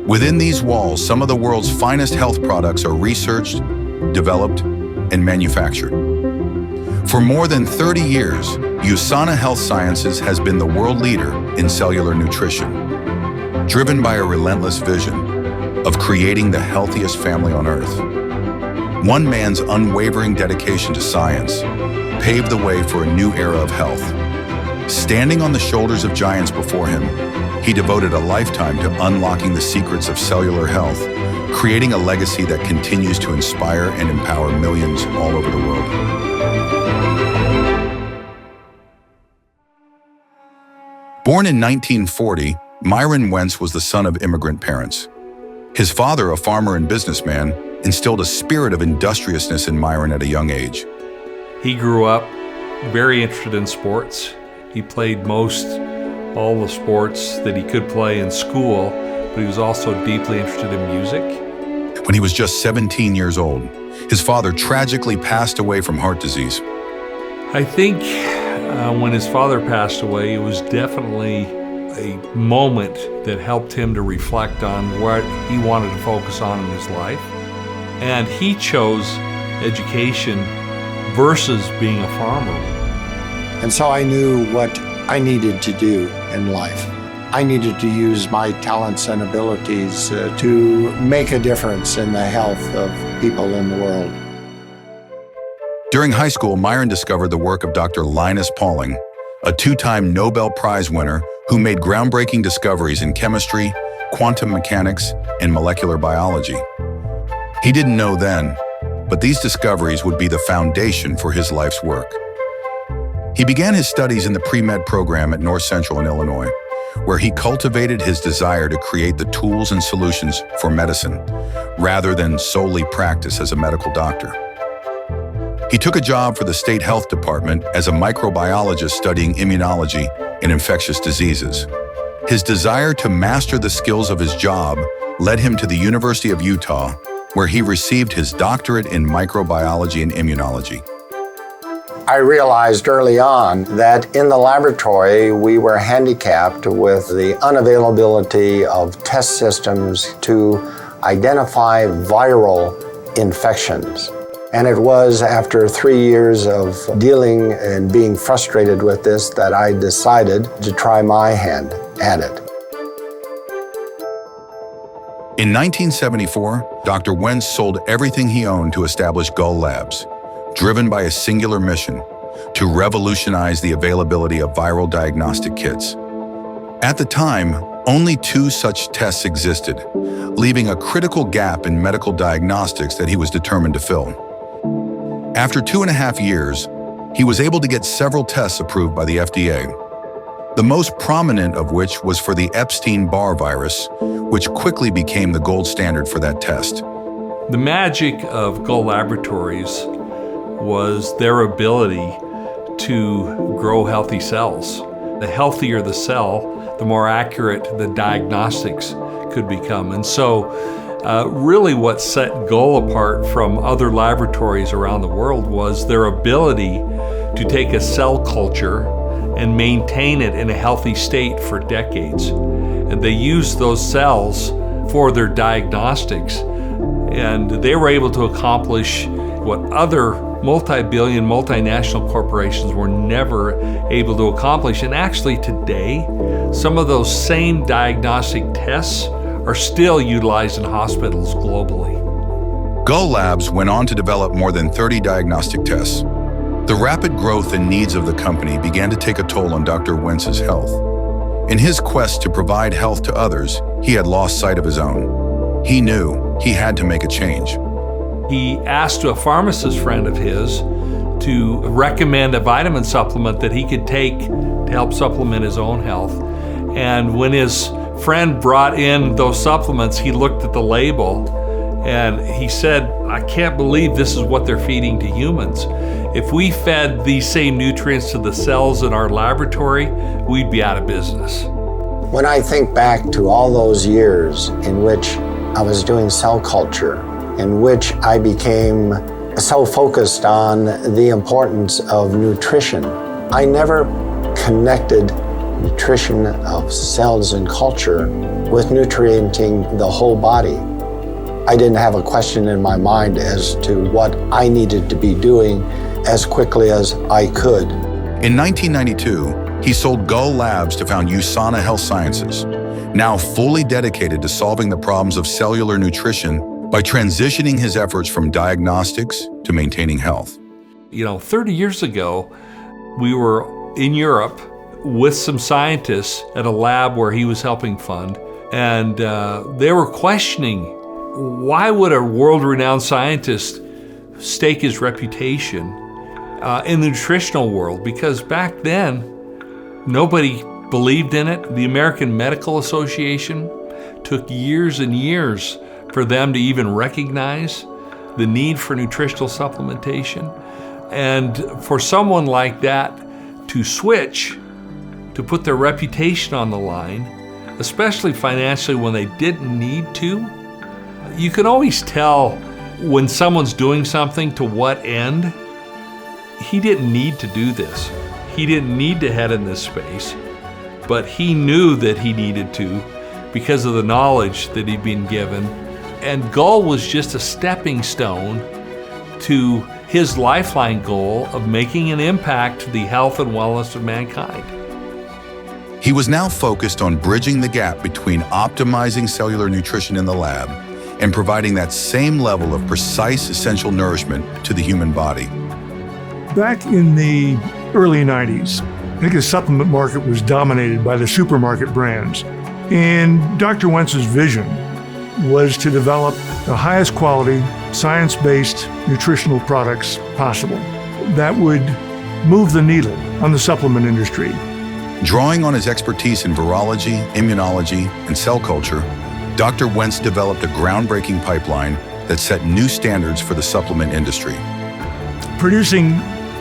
Within these walls, some of the world's finest health products are researched, developed, and manufactured. For more than 30 years, USANA Health Sciences has been the world leader in cellular nutrition, driven by a relentless vision of creating the healthiest family on Earth. One man's unwavering dedication to science paved the way for a new era of health. Standing on the shoulders of giants before him, he devoted a lifetime to unlocking the secrets of cellular health, creating a legacy that continues to inspire and empower millions all over the world. Born in 1940, Myron Wentz was the son of immigrant parents. His father, a farmer and businessman, instilled a spirit of industriousness in Myron at a young age. He grew up very interested in sports. He played all the sports that he could play in school, but he was also deeply interested in music. When he was just 17 years old, his father tragically passed away from heart disease. I think when his father passed away, it was definitely a moment that helped him to reflect on what he wanted to focus on in his life. And he chose education versus being a farmer. And so I knew what I needed to do in life. I needed to use my talents and abilities to make a difference in the health of people in the world. During high school, Myron discovered the work of Dr. Linus Pauling, a two-time Nobel Prize winner who made groundbreaking discoveries in chemistry, quantum mechanics, and molecular biology. He didn't know then, but these discoveries would be the foundation for his life's work. He began his studies in the pre-med program at North Central in Illinois, where he cultivated his desire to create the tools and solutions for medicine, rather than solely practice as a medical doctor. He took a job for the state health department as a microbiologist studying immunology and infectious diseases. His desire to master the skills of his job led him to the University of Utah, where he received his doctorate in microbiology and immunology. I realized early on that in the laboratory we were handicapped with the unavailability of test systems to identify viral infections. And it was after 3 years of dealing and being frustrated with this that I decided to try my hand at it. In 1974, Dr. Wentz sold everything he owned to establish Gull Labs, driven by a singular mission to revolutionize the availability of viral diagnostic kits. At the time, only 2 such tests existed, leaving a critical gap in medical diagnostics that he was determined to fill. After 2.5 years, he was able to get several tests approved by the FDA, the most prominent of which was for the Epstein Barr virus, which quickly became the gold standard for that test. The magic of Gull Laboratories was their ability to grow healthy cells. The healthier the cell, the more accurate the diagnostics could become. And so really what set Gull apart from other laboratories around the world was their ability to take a cell culture and maintain it in a healthy state for decades. And they used those cells for their diagnostics. And they were able to accomplish what other multi-billion, multinational corporations were never able to accomplish. And actually today, some of those same diagnostic tests are still utilized in hospitals globally. Gull Labs went on to develop more than 30 diagnostic tests. The rapid growth and needs of the company began to take a toll on Dr. Wentz's health. In his quest to provide health to others, he had lost sight of his own. He knew he had to make a change. He asked a pharmacist friend of his to recommend a vitamin supplement that he could take to help supplement his own health. And when his friend brought in those supplements, he looked at the label and he said, "I can't believe this is what they're feeding to humans. If we fed these same nutrients to the cells in our laboratory, we'd be out of business." When I think back to all those years in which I was doing cell culture, in which I became so focused on the importance of nutrition, I never connected nutrition of cells and culture with nutrienting the whole body. I didn't have a question in my mind as to what I needed to be doing as quickly as I could. In 1992, he sold Gull Labs to found USANA Health Sciences, now fully dedicated to solving the problems of cellular nutrition by transitioning his efforts from diagnostics to maintaining health. 30 years ago, we were in Europe with some scientists at a lab where he was helping fund, and they were questioning, why would a world-renowned scientist stake his reputation in the nutritional world? Because back then, nobody believed in it. The American Medical Association took years and years for them to even recognize the need for nutritional supplementation. And for someone like that to switch, to put their reputation on the line, especially financially when they didn't need to, you can always tell when someone's doing something to what end. He didn't need to do this. He didn't need to head in this space, but he knew that he needed to because of the knowledge that he'd been given. And Gull was just a stepping stone to his lifeline goal of making an impact to the health and wellness of mankind. He was now focused on bridging the gap between optimizing cellular nutrition in the lab and providing that same level of precise essential nourishment to the human body. Back in the early 90s, I think the supplement market was dominated by the supermarket brands. And Dr. Wentz's vision was to develop the highest quality, science-based nutritional products possible that would move the needle on the supplement industry. Drawing on his expertise in virology, immunology, and cell culture, Dr. Wentz developed a groundbreaking pipeline that set new standards for the supplement industry. Producing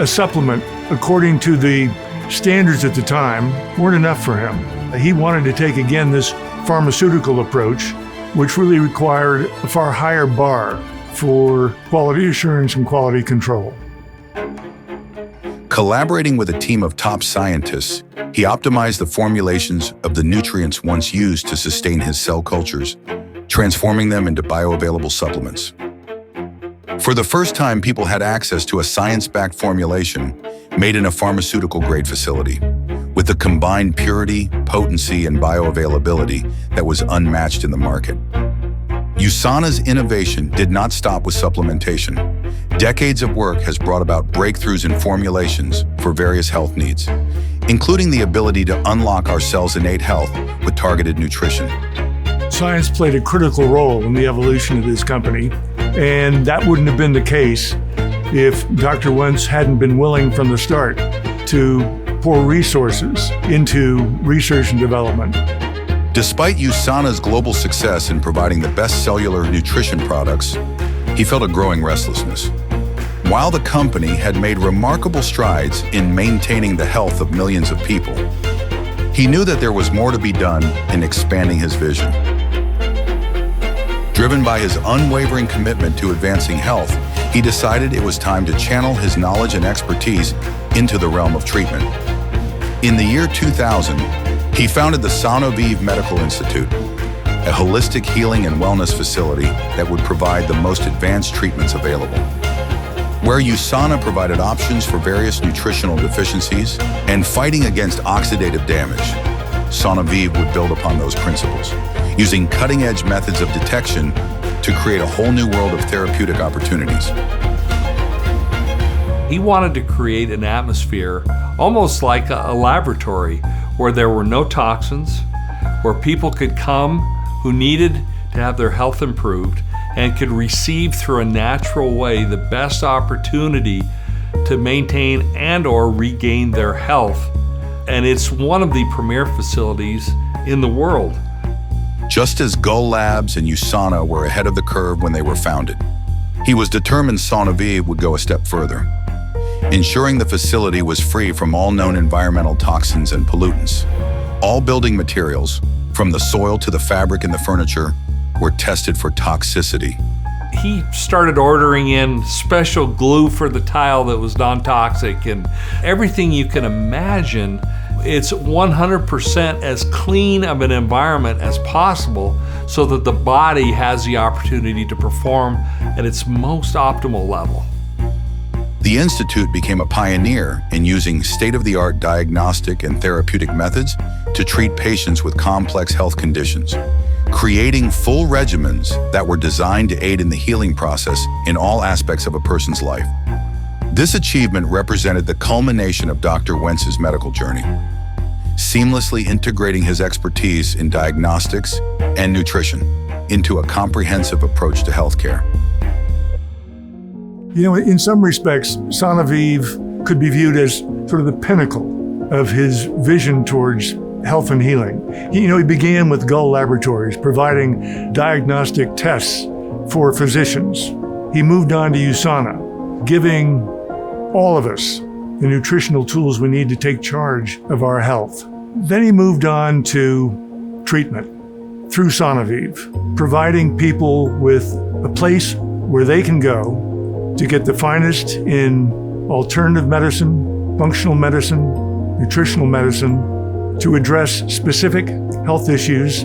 a supplement according to the standards at the time weren't enough for him. He wanted to take again this pharmaceutical approach, which really required a far higher bar for quality assurance and quality control. Collaborating with a team of top scientists, he optimized the formulations of the nutrients once used to sustain his cell cultures, transforming them into bioavailable supplements. For the first time, people had access to a science-backed formulation made in a pharmaceutical-grade facility, with the combined purity, potency, and bioavailability that was unmatched in the market. USANA's innovation did not stop with supplementation. Decades of work has brought about breakthroughs in formulations for various health needs, including the ability to unlock our cells' innate health with targeted nutrition. Science played a critical role in the evolution of this company, and that wouldn't have been the case if Dr. Wentz hadn't been willing from the start to pour resources into research and development. Despite USANA's global success in providing the best cellular nutrition products, he felt a growing restlessness. While the company had made remarkable strides in maintaining the health of millions of people, he knew that there was more to be done in expanding his vision. Driven by his unwavering commitment to advancing health, he decided it was time to channel his knowledge and expertise into the realm of treatment. In the year 2000, he founded the Sanoviv Medical Institute, a holistic healing and wellness facility that would provide the most advanced treatments available. Where USANA provided options for various nutritional deficiencies and fighting against oxidative damage, Sanoviv would build upon those principles, using cutting-edge methods of detection to create a whole new world of therapeutic opportunities. He wanted to create an atmosphere almost like a laboratory where there were no toxins, where people could come who needed to have their health improved and could receive through a natural way the best opportunity to maintain and or regain their health. And it's one of the premier facilities in the world. Just as Gull Labs and USANA were ahead of the curve when they were founded, he was determined Sanoviv would go a step further, ensuring the facility was free from all known environmental toxins and pollutants. All building materials, from the soil to the fabric and the furniture, were tested for toxicity. He started ordering in special glue for the tile that was non-toxic and everything you can imagine. it's 100% as clean of an environment as possible so that the body has the opportunity to perform at its most optimal level. The Institute became a pioneer in using state-of-the-art diagnostic and therapeutic methods to treat patients with complex health conditions, creating full regimens that were designed to aid in the healing process in all aspects of a person's life. This achievement represented the culmination of Dr. Wentz's medical journey, seamlessly integrating his expertise in diagnostics and nutrition into a comprehensive approach to healthcare. You know, in some respects, Sanoviv could be viewed as sort of the pinnacle of his vision towards health and healing. He began with Gull Laboratories, providing diagnostic tests for physicians. He moved on to USANA, giving all of us the nutritional tools we need to take charge of our health. Then he moved on to treatment through Sanoviv, providing people with a place where they can go to get the finest in alternative medicine, functional medicine, nutritional medicine, to address specific health issues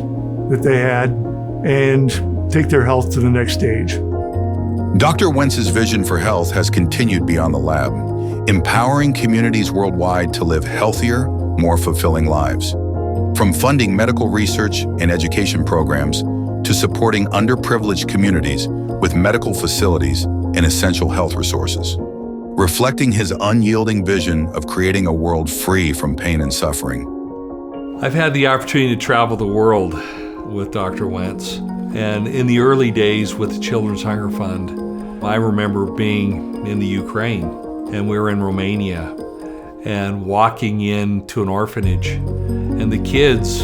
that they had and take their health to the next stage. Dr. Wentz's vision for health has continued beyond the lab, empowering communities worldwide to live healthier, more fulfilling lives. From funding medical research and education programs to supporting underprivileged communities with medical facilities and essential health resources, reflecting his unyielding vision of creating a world free from pain and suffering. I've had the opportunity to travel the world with Dr. Wentz, and in the early days with the Children's Hunger Fund, I remember being in the Ukraine, and we were in Romania, and walking into an orphanage, and the kids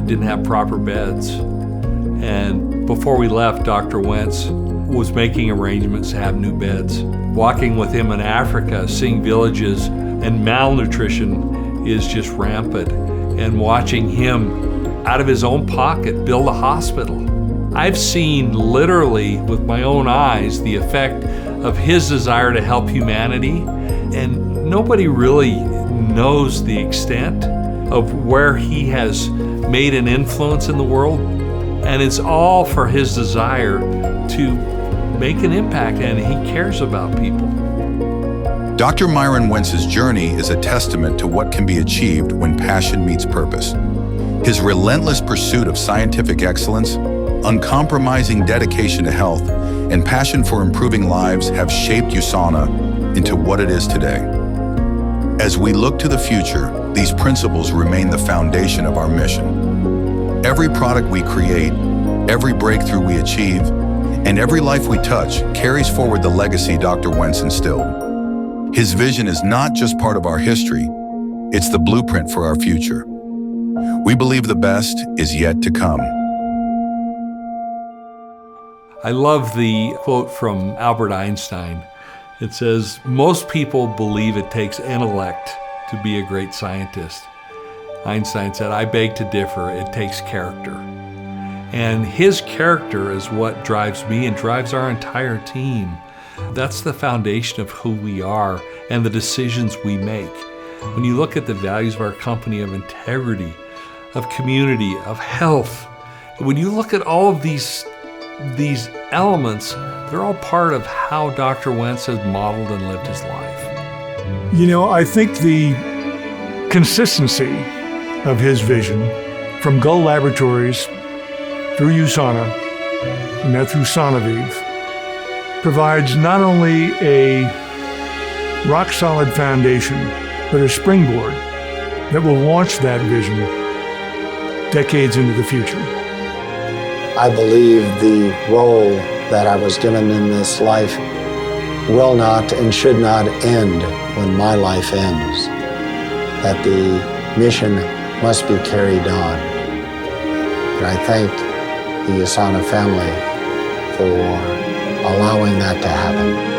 didn't have proper beds. And before we left, Dr. Wentz was making arrangements to have new beds. Walking with him in Africa, seeing villages and malnutrition is just rampant, and watching him out of his own pocket build a hospital. I've seen literally with my own eyes the effect of his desire to help humanity, and nobody really knows the extent of where he has made an influence in the world, and it's all for his desire to make an impact, and he cares about people. Dr. Myron Wentz's journey is a testament to what can be achieved when passion meets purpose. His relentless pursuit of scientific excellence, uncompromising dedication to health, and passion for improving lives have shaped USANA into what it is today. As we look to the future, these principles remain the foundation of our mission. Every product we create, every breakthrough we achieve, and every life we touch carries forward the legacy Dr. Wentz instilled. His vision is not just part of our history, it's the blueprint for our future. We believe the best is yet to come. I love the quote from Albert Einstein. It says, "Most people believe it takes intellect to be a great scientist." Einstein said, "I beg to differ, it takes character." And his character is what drives me and drives our entire team. That's the foundation of who we are and the decisions we make. When you look at the values of our company of integrity, of community, of health, when you look at all of these elements, they're all part of how Dr. Wentz has modeled and lived his life. I think the consistency of his vision from Gull Laboratories through USANA and now through Sanoviv provides not only a rock-solid foundation, but a springboard that will launch that vision decades into the future. I believe the role that I was given in this life will not and should not end when my life ends, that the mission must be carried on. And I thank the USANA family for allowing that to happen.